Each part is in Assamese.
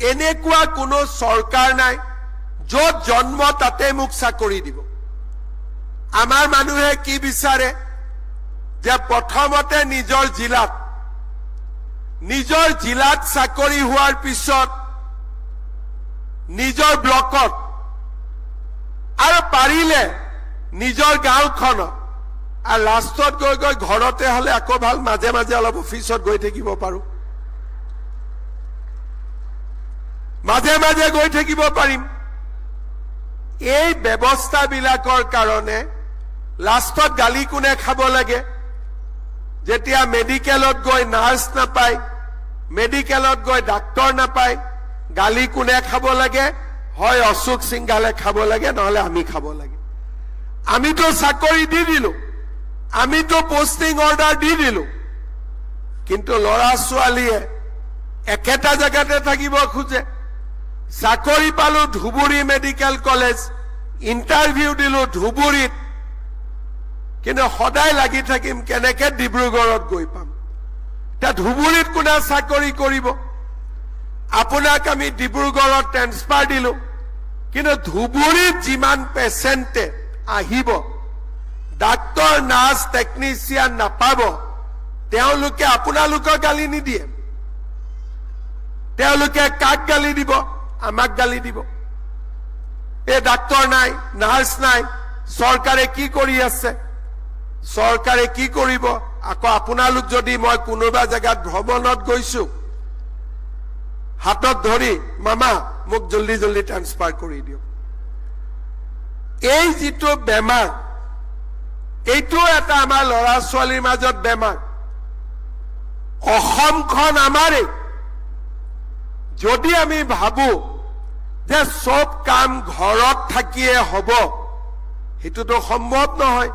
এনেকুৱা কোনো চৰকাৰ নাই য'ত জন্ম তাতে মোক চাকৰি দিব। আমাৰ মানুহে কি বিচাৰে যে প্ৰথমতে নিজৰ জিলাত চাকৰি হোৱাৰ পিছত নিজৰ ব্লকত আৰু পাৰিলে নিজৰ গাঁওখনত আৰু লাষ্টত গৈ ঘৰতে হলে আকৌ ভাল মাজে মাজে অলপ অফিচত গৈ থাকিব পাৰো, মাজে মাজে গৈ থাকিব পাৰিম। এই ব্যৱস্থাবিলাকৰ কাৰণে লাষ্টত গালি কোনে খাব লাগে? যেতিয়া মেডিকেলত গৈ নাৰ্ছ নাপায়, মেডিকেলত গৈ ডাক্তৰ নাপায়, গালি কোনে খাব লাগে? হয় অশোক সিংঘালে খাব লাগে, নহলে আমি খাব লাগে। আমিতো চাকৰি দি দিলো, আমিতো পোষ্টিং অৰ্ডাৰ দি দিলো, কিন্তু ল'ৰা ছোৱালীয়ে একেটা জেগাতে থাকিব খোজে। চাকৰি পালো ধুবুৰী মেডিকেল কলেজ, ইণ্টাৰভিউ দিলো ধুবুৰীত, কিন্তু সদায় লাগি থাকিম কেনেকে ডিব্ৰুগড়ত গৈ পাম। এতিয়া ধুবুৰীত কোনে চাকৰি কৰিব? আপোনাক আমি ডিব্ৰুগড়ত ট্ৰেন্সফাৰ দিলো, কিন্তু ধুবুৰীত যিমান পেচেণ্টে আহিব, ডাক্তৰ নাৰ্ছ টেকনিচিয়ান নাপাব, তেওঁলোকে আপোনালোকক গালি নিদিয়ে। তেওঁলোকে কাক গালি দিব? আমাক গালি দিব। এই ডাক্তৰ নাই, নাৰ্ছ নাই, চৰকাৰে কি কৰি আছে? চৰকাৰে কি কৰিব? আকৌ আপোনালোক যদি মই কোনোবা জেগাত ভ্ৰমণত গৈছো, হাতত ধৰি মামা মোক জলদি জলদি ট্ৰান্সফাৰ কৰি দিয়ক। এই যিটো বেমাৰ, এইটো এটা আমাৰ ল'ৰা ছোৱালীৰ মাজত বেমাৰ। অসমখন আমাৰেই। যদি আমি ভাবো যে সব কাম ঘৰত থাকিয়ে হ'ব, সেইটোতো সম্ভৱ নহয়।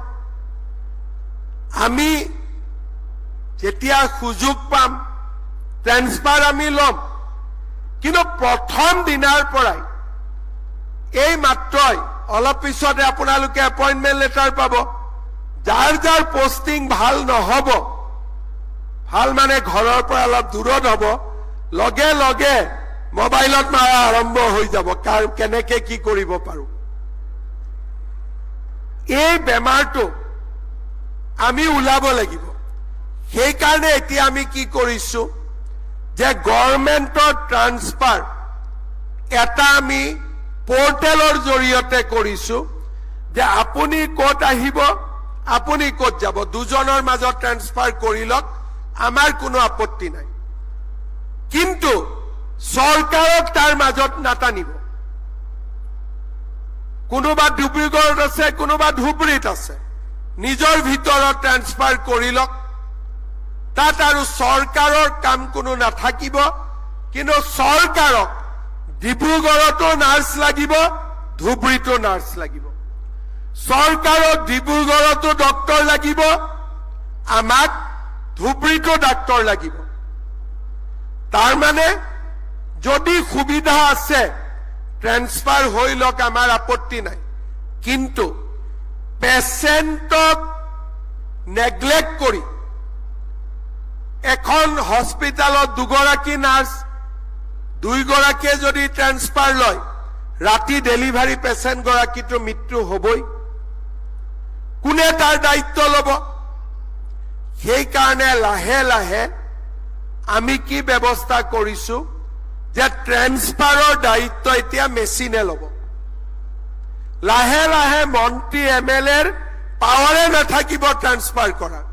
আমি যেতিয়া সুযোগ পাম ট্ৰেন্সফাৰ আমি ল'ম, কিন্তু প্ৰথম দিনাৰ পৰাই এই মাত্ৰই অলপ পিছতে আপোনালোকে এপইণ্টমেণ্ট লেটাৰ পাব। যাৰ যাৰ পোষ্টিং ভাল নহ'ব, ভাল মানে ঘৰৰ পৰা অলপ দূৰত হ'ব, লগে লগে মোবাইলত মাৰা আৰম্ভ হৈ যাব, কাৰ কেনেকে কি কৰিব পাৰো। এই বেমাৰটো আমি ওলাব লাগিব। সেইকাৰণে এতিয়া আমি কি কৰিছো যে গভৰ্ণমেণ্টৰ ট্ৰান্সফাৰ এটা আমি পোৰ্টেলৰ জৰিয়তে কৰিছো, যে আপুনি ক'ত আহিব, আপুনি ক'ত যাব, দুজনৰ মাজত ট্ৰান্সফাৰ কৰি লওক, আমাৰ কোনো আপত্তি নাই। কিন্তু চৰকাৰক তাৰ মাজত নাটানিব। কোনোবা ডিব্ৰুগড়ত আছে, কোনোবা ধুবুৰীত আছে, নিজৰ ভিতৰত ট্ৰান্সফাৰ কৰি লওক। তাত আৰু চৰকাৰৰ কাম কোনো নাথাকিব। কিন্তু চৰকাৰক ডিব্ৰুগড়তো নাৰ্ছ লাগিব, ধুবুৰীতো নাৰ্ছ লাগিব। চৰকাৰক ডিব্ৰুগড়তো ডক্তৰ লাগিব, আমাক ধুবুৰীতো ডাক্তৰ লাগিব। তাৰ মানে যদি সুবিধা আছে ট্ৰান্সফাৰ হৈ লওক, আমাৰ আপত্তি নাই। কিন্তু পেচেণ্টক নেগলেক্ট কৰি এখন হস্পিটালত দুগৰাকী নাৰ্ছ, দুইগৰাকীয়ে যদি ট্ৰান্সফাৰ লয়, ৰাতি ডেলিভাৰী পেচেণ্টগৰাকীটো মৃত্যু হ'বই। কোনে তাৰ দায়িত্ব ল'ব? সেইকাৰণে লাহে লাহে আমি কি ব্যৱস্থা কৰিছো যে ট্ৰান্সফাৰৰ দায়িত্ব এতিয়া মেচিনে ল'ব। লাহে লাহে মন্ত্ৰী এমএলএৰ পাৱাৰে নাথাকিব ট্ৰান্সফাৰ কৰাৰ।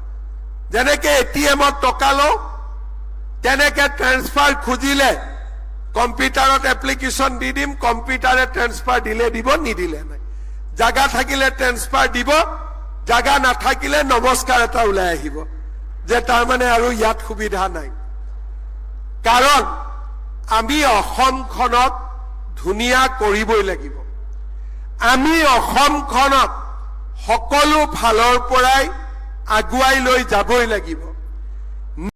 যেনেকে এটিএমত টকা লওঁ, তেনেকে ট্ৰান্সফাৰ খুজিলে কম্পিউটাৰত এপ্লিকেশ্যন দি দিম, কম্পিউটাৰে ট্ৰান্সফাৰ দিলে দিব, নিদিলে নাই। জাগা থাকিলে ট্ৰান্সফাৰ দিব, জাগা নাথাকিলে নমস্কাৰ এটা ওলাই আহিব যে তাৰমানে আৰু ইয়াত সুবিধা নাই। কাৰণ আমি অসমখনক ধুনীয়া কৰিবই লাগিব। আমি অসমখনক সকলো ফালৰ পৰাই আগুৱাই লৈ যাবই লাগিব।